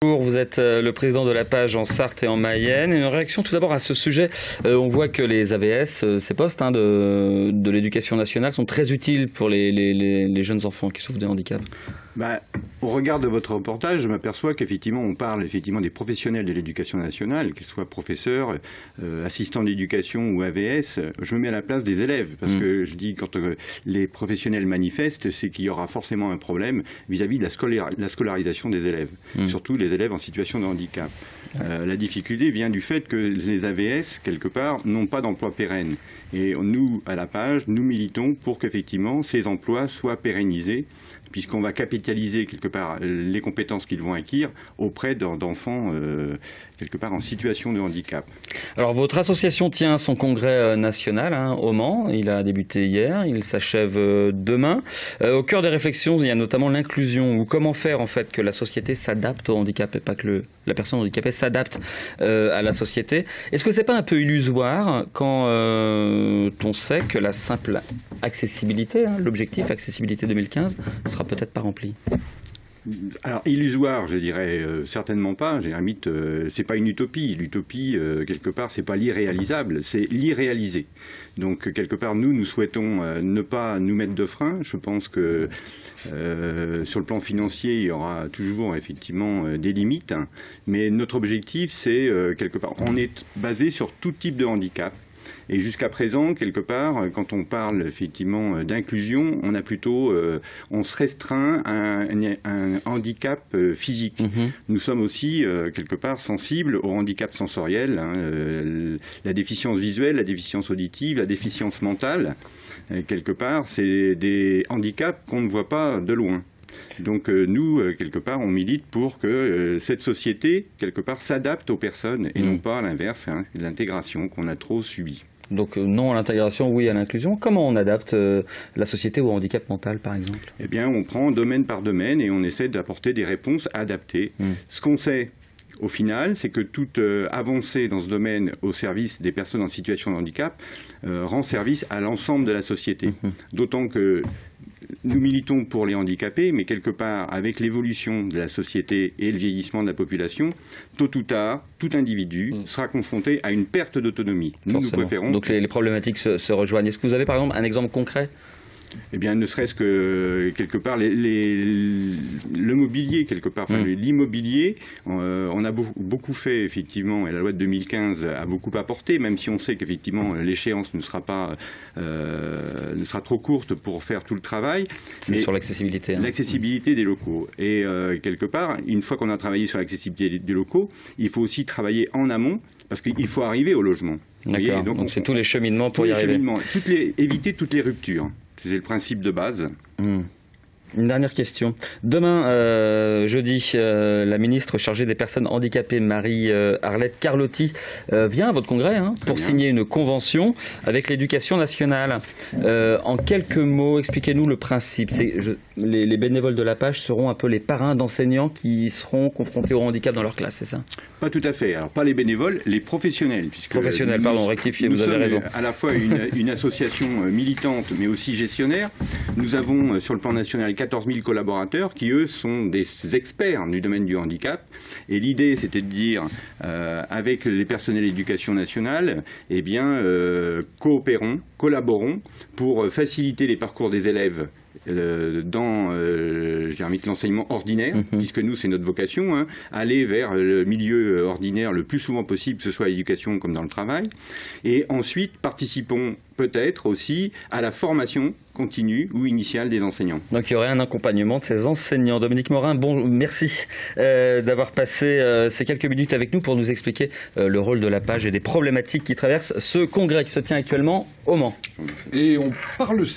Vous êtes le président de la page en Sarthe et en Mayenne. Une réaction tout d'abord à ce sujet. On voit que les AVS, ces postes de l'éducation nationale, sont très utiles pour les jeunes enfants qui souffrent de handicap. Au regard de votre reportage, je m'aperçois qu'effectivement, on parle effectivement des professionnels de l'éducation nationale, qu'ils soient professeurs, assistants d'éducation ou AVS. Je me mets à la place des élèves, parce que je dis quand les professionnels manifestent, c'est qu'il y aura forcément un problème vis-à-vis de la scolarisation des élèves, surtout les élèves en situation de handicap. La difficulté vient du fait que les AVS, quelque part, n'ont pas d'emploi pérenne. Et nous, à la page, nous militons pour qu'effectivement ces emplois soient pérennisés, puisqu'on va capitaliser quelque part les compétences qu'ils vont acquérir auprès d'enfants quelque part en situation de handicap. Alors votre association tient son congrès national au Mans. Il a débuté hier, il s'achève demain. Au cœur des réflexions, il y a notamment l'inclusion, ou comment faire en fait que la société s'adapte au handicap et pas que la personne handicapée s'adapte à la société. Est-ce que c'est pas un peu illusoire quand on sait que la simple accessibilité, l'objectif accessibilité 2015, sera peut-être pas rempli? Alors, illusoire, je dirais certainement pas. C'est pas une utopie. L'utopie, quelque part, c'est pas l'irréalisable, c'est l'irréalisé. Donc, quelque part, nous souhaitons ne pas nous mettre de frein. Je pense que sur le plan financier, il y aura toujours effectivement des limites. Mais notre objectif, c'est quelque part, on est basé sur tout type de handicap. Et jusqu'à présent, quelque part, quand on parle effectivement d'inclusion, on se restreint à un handicap physique. Nous sommes aussi quelque part sensibles au handicap sensoriel, la déficience visuelle, la déficience auditive, la déficience mentale. Quelque part, c'est des handicaps qu'on ne voit pas de loin. Donc nous, quelque part, on milite pour que cette société, quelque part, s'adapte aux personnes et non pas à l'inverse, l'intégration qu'on a trop subie. Donc non à l'intégration, oui à l'inclusion. Comment on adapte la société au handicap mental, par exemple? Eh bien, on prend domaine par domaine et on essaie d'apporter des réponses adaptées. Ce qu'on sait, au final, c'est que toute avancée dans ce domaine au service des personnes en situation de handicap rend service à l'ensemble de la société. D'autant que nous militons pour les handicapés, mais quelque part, avec l'évolution de la société et le vieillissement de la population, tôt ou tard, tout individu sera confronté à une perte d'autonomie. Nous préférons... Donc les problématiques se rejoignent. Est-ce que vous avez par exemple un exemple concret ? Eh bien, ne serait-ce que, quelque part, le mobilier, quelque part, l'immobilier, on a beaucoup fait, effectivement, et la loi de 2015 a beaucoup apporté, même si on sait qu'effectivement, l'échéance ne sera trop courte pour faire tout le travail. Mais sur l'accessibilité. L'accessibilité des locaux. Et quelque part, une fois qu'on a travaillé sur l'accessibilité des locaux, il faut aussi travailler en amont, parce qu'il faut arriver au logement. D'accord, donc c'est tous les cheminements pour y arriver. Éviter toutes les ruptures. C'est le principe de base. Une dernière question. Demain, jeudi, la ministre chargée des personnes handicapées, Marie-Arlette Carlotti, vient à votre congrès pour signer une convention avec l'éducation nationale. En quelques mots, expliquez-nous le principe. Les bénévoles de la page seront un peu les parrains d'enseignants qui seront confrontés au handicap dans leur classe, c'est ça? Pas tout à fait. Alors, pas les bénévoles, les professionnels. Professionnels, pardon, rectifiez, vous avez raison. Nous sommes à la fois une association militante, mais aussi gestionnaire. Nous avons, sur le plan national, 14 000 collaborateurs qui, eux, sont des experts du domaine du handicap. Et l'idée, c'était de dire, avec les personnels d'éducation nationale, eh bien, coopérons, collaborons pour faciliter les parcours des élèves dans l'enseignement ordinaire, puisque nous, c'est notre vocation, aller vers le milieu ordinaire le plus souvent possible, que ce soit à l'éducation comme dans le travail. Et ensuite, participons peut-être aussi à la formation continue ou initiale des enseignants. Donc il y aurait un accompagnement de ces enseignants. Dominique Morin, merci d'avoir passé ces quelques minutes avec nous pour nous expliquer le rôle de la page et des problématiques qui traversent ce congrès qui se tient actuellement au Mans. Et on parle aussi